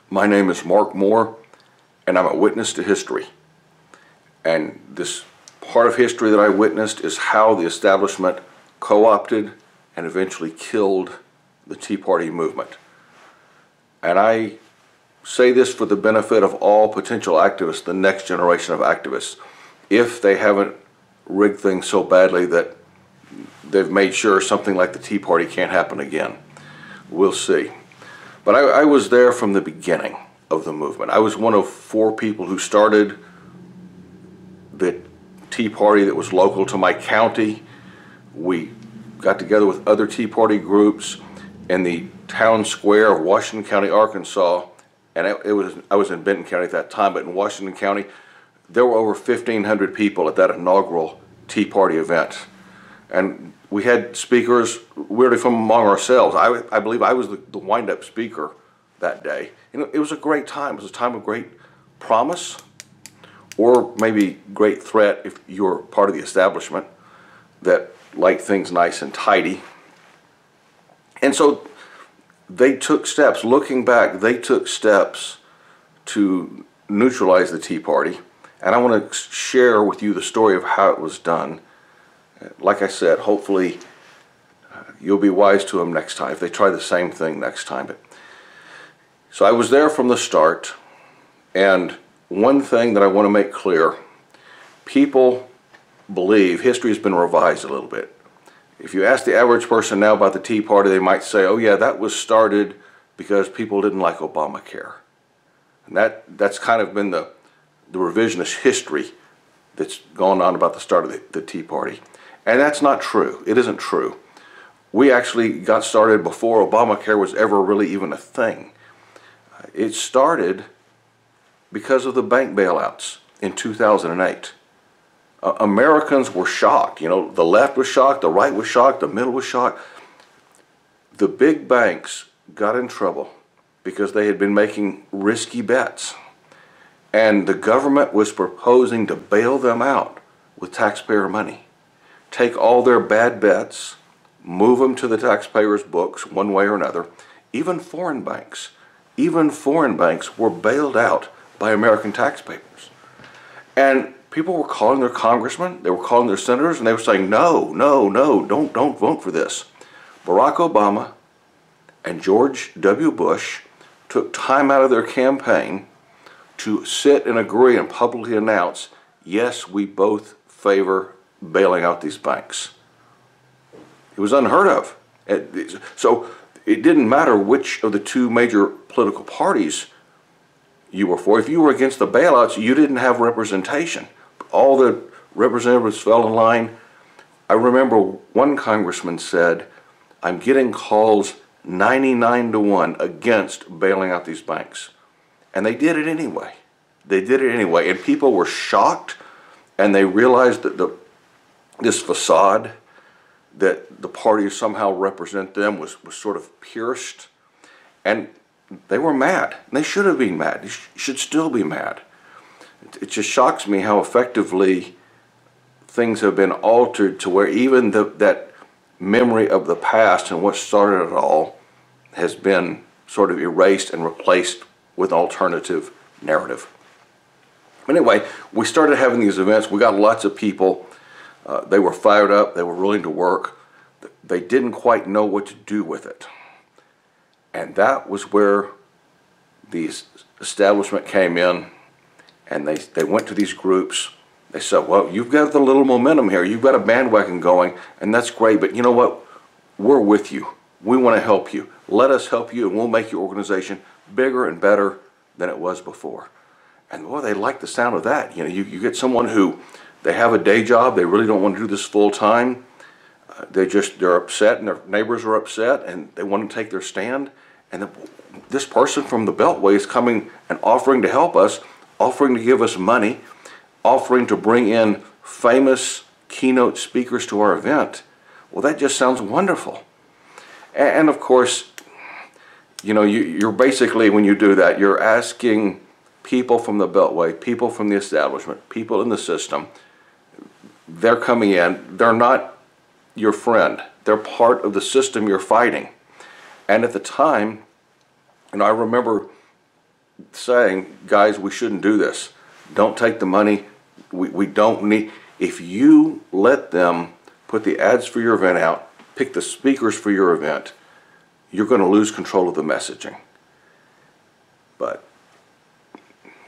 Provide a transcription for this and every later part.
My name is Mark Moore, and I'm a witness to history. And this part of history that I witnessed is how the establishment co-opted and eventually killed the Tea Party movement. And I say this for the benefit of all potential activists, the next generation of activists, if they haven't rigged things so badly that they've made sure something like the Tea Party can't happen again. We'll see. But I was there from the beginning of the movement. I was one of 4 people who started the Tea Party that was local to my county. We got together with other Tea Party groups in the town square of Washington County, Arkansas, and I was in Benton County at that time, but in Washington County, there were over 1,500 people at that inaugural Tea Party event. And we had speakers weirdly from among ourselves. I believe I was the wind-up speaker that day. It was a great time. It was a time of great promise, or maybe great threat if you're part of the establishment that like things nice and tidy. And so they took steps. Looking back, they took steps to neutralize the Tea Party. And I want to share with you the story of how it was done. Like I said, hopefully you'll be wise to them next time if they try the same thing next time. So I was there from the start, and one thing that I want to make clear, people believe history has been revised a little bit. If you ask the average person now about the Tea Party, they might say, oh yeah, that was started because people didn't like Obamacare. And that's kind of been the revisionist history that's gone on about the start of the Tea Party. And that's not true. It isn't true. We actually got started before Obamacare was ever really even a thing. It started because of the bank bailouts in 2008. Americans were shocked. You know, the left was shocked, the right was shocked, the middle was shocked. The big banks got in trouble because they had been making risky bets. And the government was proposing to bail them out with taxpayer money. Take all their bad bets, move them to the taxpayers' books one way or another. Even foreign banks were bailed out by American taxpayers. And people were calling their congressmen, they were calling their senators, and they were saying, no, no, no, don't vote for this. Barack Obama and George W. Bush took time out of their campaign to sit and agree and publicly announce, yes, we both favor bailing out these banks. It was unheard of. So it didn't matter which of the 2 major political parties you were for. If you were against the bailouts, you didn't have representation. All the representatives fell in line. I remember one congressman said, I'm getting calls 99-1 against bailing out these banks. And they did it anyway. They did it anyway. And people were shocked, and they realized that this facade that the parties somehow represent them was sort of pierced. And they were mad. And they should have been mad. They should still be mad. It just shocks me how effectively things have been altered to where even that memory of the past and what started it all has been sort of erased and replaced with an alternative narrative. Anyway, we started having these events. We got lots of people. They were fired up. They were willing to work. They didn't quite know what to do with it. And that was where the establishment came in, and they went to these groups. They said, well, you've got the little momentum here. You've got a bandwagon going, and that's great. But you know what? We're with you. We want to help you. Let us help you, and we'll make your organization bigger and better than it was before. And boy, they like the sound of that. You know, you get someone who, they have a day job, they really don't want to do this full time. They're upset, and their neighbors are upset, and they want to take their stand. And this person from the Beltway is coming and offering to help us, offering to give us money, offering to bring in famous keynote speakers to our event. Well, that just sounds wonderful. And of course, you know, you're basically, when you do that, you're asking people from the Beltway, people from the establishment, people in the system, they're coming in, they're not your friend. They're part of the system you're fighting. And at the time, and I remember saying, guys, we shouldn't do this. Don't take the money. We don't need, if you let them put the ads for your event out, pick the speakers for your event, you're going to lose control of the messaging. But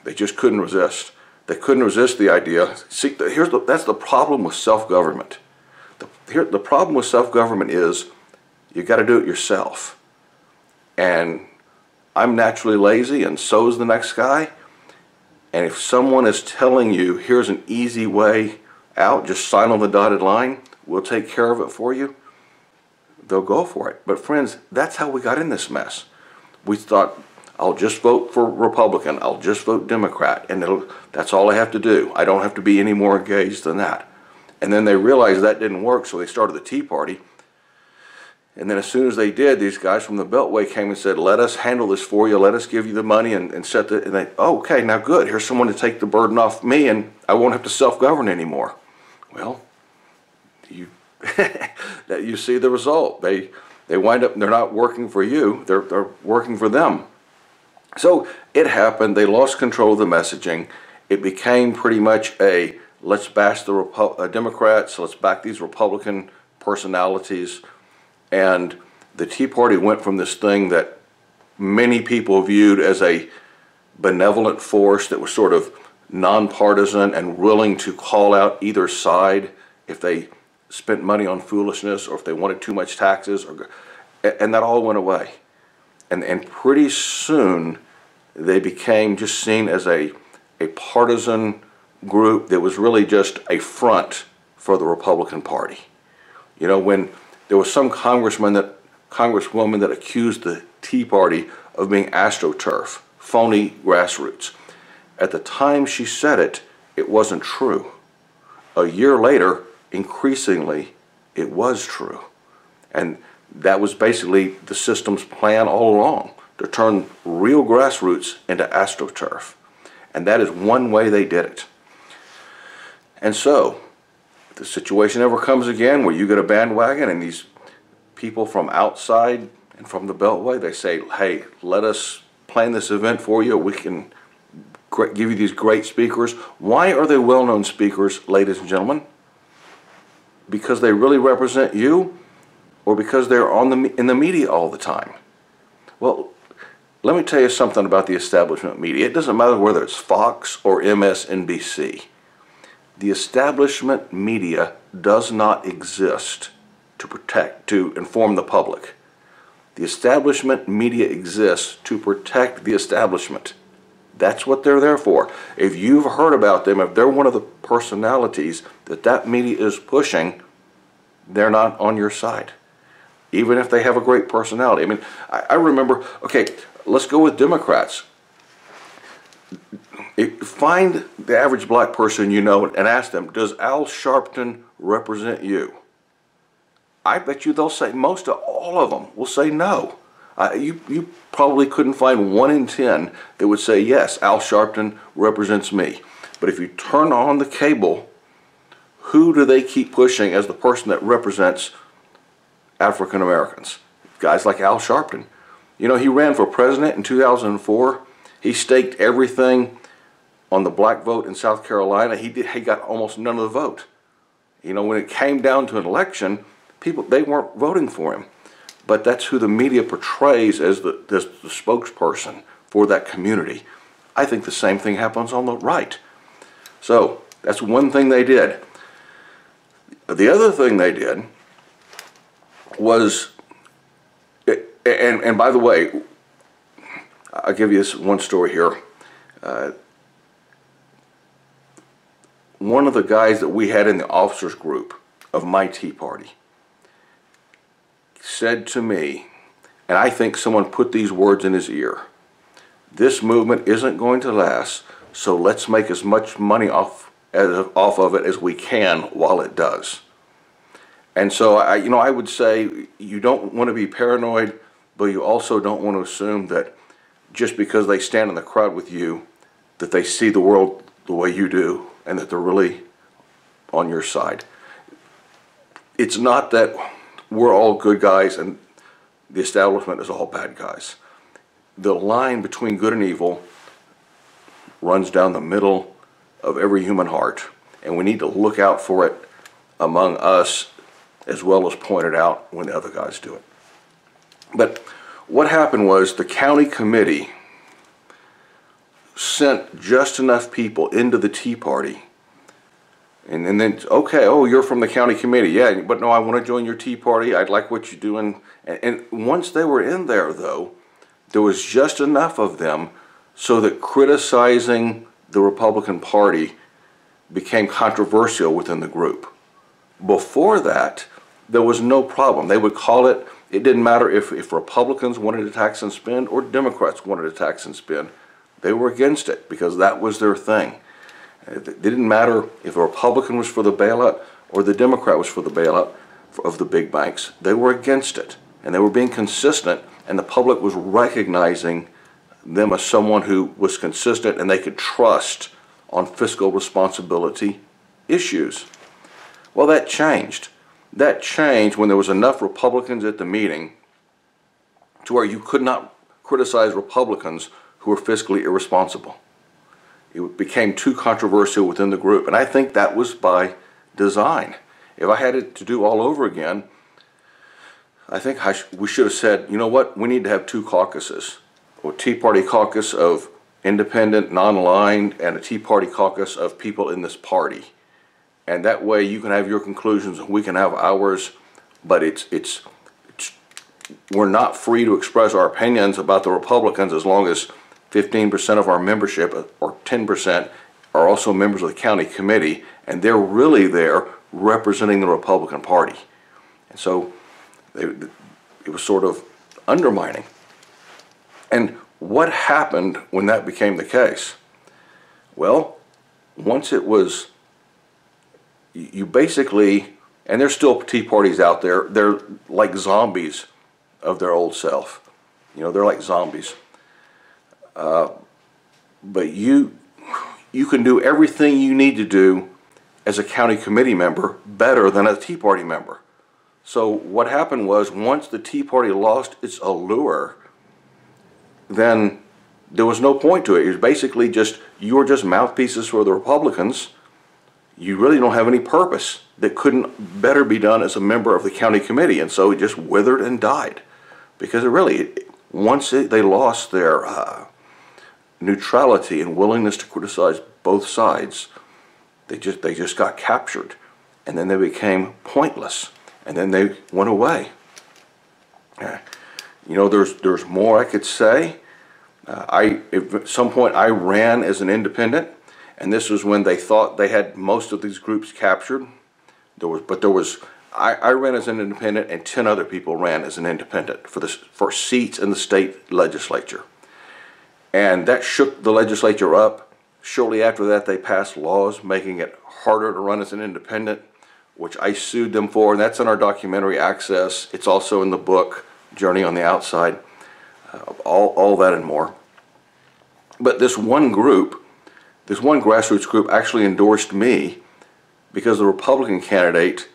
they just couldn't resist. They couldn't resist the idea. See, that's the problem with self-government. The problem with self-government is you got to do it yourself. And I'm naturally lazy, and so is the next guy. And if someone is telling you, here's an easy way out, just sign on the dotted line, we'll take care of it for you, they'll go for it. But friends, that's how we got in this mess. We thought, I'll just vote for Republican, I'll just vote Democrat, and that's all I have to do. I don't have to be any more engaged than that. And then they realized that didn't work, so they started the Tea Party. And then as soon as they did, these guys from the Beltway came and said, let us handle this for you, let us give you the money and set the, and they, oh, okay, now good, here's someone to take the burden off me and I won't have to self-govern anymore. Well, you see the result. They wind up, they're not working for you, they're working for them. So it happened, they lost control of the messaging. It became pretty much a, let's bash the Democrats, let's back these Republican personalities. And the Tea Party went from this thing that many people viewed as a benevolent force that was sort of nonpartisan and willing to call out either side if they spent money on foolishness or if they wanted too much taxes, and that all went away. And pretty soon they became just seen as a partisan group that was really just a front for the Republican Party. You know, when there was some congresswoman that accused the Tea Party of being astroturf, phony grassroots. At the time she said it, it wasn't true. A year later, increasingly, it was true. And that was basically the system's plan all along, to turn real grassroots into astroturf. And that is one way they did it. And so, if the situation ever comes again where you get a bandwagon and these people from outside and from the Beltway, they say, hey, let us plan this event for you, we can give you these great speakers. Why are they well-known speakers, ladies and gentlemen? Because they really represent you, or because they're in the media all the time? Well, let me tell you something about the establishment media. It doesn't matter whether it's Fox or MSNBC. The establishment media does not exist to inform the public. The establishment media exists to protect the establishment. That's what they're there for. If you've heard about them, if they're one of the personalities that media is pushing, they're not on your side. Even if they have a great personality. I mean, I remember, okay, let's go with Democrats. Find the average black person you know and ask them, does Al Sharpton represent you? I bet you they'll say, most of all of them will say no. You probably couldn't find 1 in 10 that would say, yes, Al Sharpton represents me. But if you turn on the cable, who do they keep pushing as the person that represents African Americans? Guys like Al Sharpton. You know, he ran for president in 2004. He staked everything on the black vote in South Carolina. He got almost none of the vote. You know, when it came down to an election, they weren't voting for him. But that's who the media portrays as the spokesperson for that community. I think the same thing happens on the right. So that's one thing they did. The other thing they did was, and by the way, I'll give you this one story here. One of the guys that we had in the officers group of my Tea Party said to me, and I think someone put these words in his ear, this movement isn't going to last, so let's make as much money off of it as we can while it does. And so I would say you don't want to be paranoid, but you also don't want to assume that just because they stand in the crowd with you, that they see the world the way you do and that they're really on your side. It's not that we're all good guys and the establishment is all bad guys. The line between good and evil runs down the middle of every human heart, and we need to look out for it among us as well as point it out when the other guys do it. But what happened was the county committee sent just enough people into the Tea Party, and then, okay, oh, you're from the county committee, yeah, but no, I want to join your Tea Party, I'd like what you're doing. And once they were in there, though, there was just enough of them so that criticizing the Republican Party became controversial within the group. Before that, there was no problem. They would call it, it didn't matter if Republicans wanted to tax and spend or Democrats wanted to tax and spend. They were against it because that was their thing. It didn't matter if a Republican was for the bailout or the Democrat was for the bailout of the big banks. They were against it, and they were being consistent, and the public was recognizing them as someone who was consistent and they could trust on fiscal responsibility issues. Well, that changed. That changed when there was enough Republicans at the meeting to where you could not criticize Republicans who were fiscally irresponsible. It became too controversial within the group, and I think that was by design. If I had it to do all over again, I think we should have said, you know what, we need to have two caucuses. A Tea Party caucus of independent, non-aligned, and a Tea Party caucus of people in this party. And that way you can have your conclusions and we can have ours, but we're not free to express our opinions about the Republicans as long as 15% of our membership, or 10%, are also members of the county committee, and they're really there representing the Republican Party. And so it was sort of undermining. And what happened when that became the case? Well, once it was, you basically, and there's still Tea Parties out there, they're like zombies of their old self. You know, they're like zombies. But you can do everything you need to do as a county committee member better than a Tea Party member. So what happened was, once the Tea Party lost its allure, then there was no point to it. It was basically just, you were just mouthpieces for the Republicans. You really don't have any purpose that couldn't better be done as a member of the county committee. And so it just withered and died. Because once they lost their neutrality and willingness to criticize both sides, they just got captured, and then they became pointless, and then they went away. You know, there's more I could say. At some point I ran as an independent, and this was when they thought they had most of these groups captured. I ran as an independent, and 10 other people ran as an independent for seats in the state legislature. And that shook the legislature up. Shortly after that, they passed laws making it harder to run as an independent, which I sued them for, and that's in our documentary Access. It's also in the book, Journey on the Outside, all that and more. But this one group, this one grassroots group actually endorsed me because the Republican candidate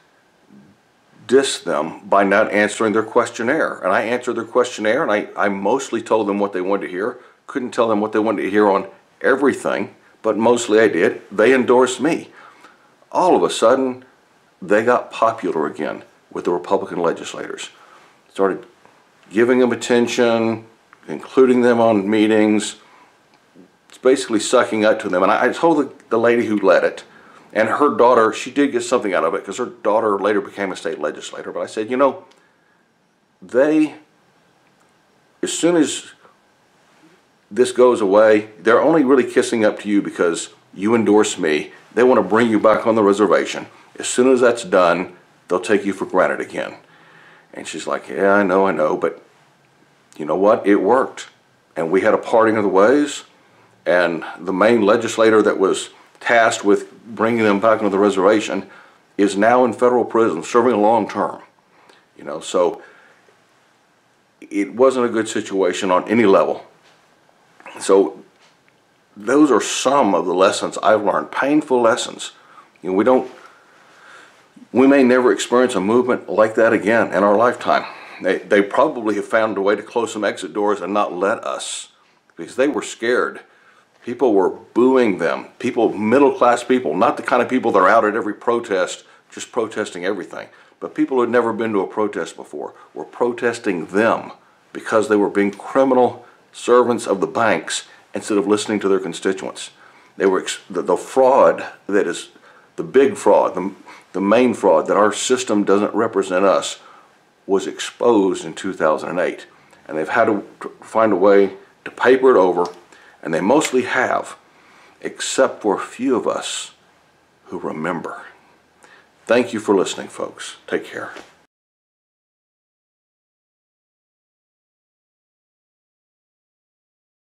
dissed them by not answering their questionnaire. And I answered their questionnaire, and I mostly told them what they wanted to hear. Couldn't tell them what they wanted to hear on everything, but mostly I did. They endorsed me. All of a sudden, they got popular again with the Republican legislators. Started giving them attention, including them on meetings. It's basically sucking up to them. And I told the lady who led it, and her daughter, she did get something out of it because her daughter later became a state legislator. But I said, you know, as soon as this goes away, they're only really kissing up to you because you endorse me. They want to bring you back on the reservation. As soon as that's done, they'll take you for granted again. And she's like, yeah, I know, but you know what? It worked. And we had a parting of the ways, and the main legislator that was tasked with bringing them back on the reservation is now in federal prison, serving a long term. You know, so it wasn't a good situation on any level. So those are some of the lessons I've learned, painful lessons. You know, we may never experience a movement like that again in our lifetime. They probably have found a way to close some exit doors and not let us, because they were scared. People were booing them. People, middle-class people, not the kind of people that are out at every protest just protesting everything, but people who had never been to a protest before were protesting them because they were being criminal servants of the banks instead of listening to their constituents. They were the fraud that is the big fraud, the main fraud that our system doesn't represent us, was exposed in 2008. And they've had to find a way to paper it over, and they mostly have, except for a few of us who remember. Thank you for listening, folks. Take care.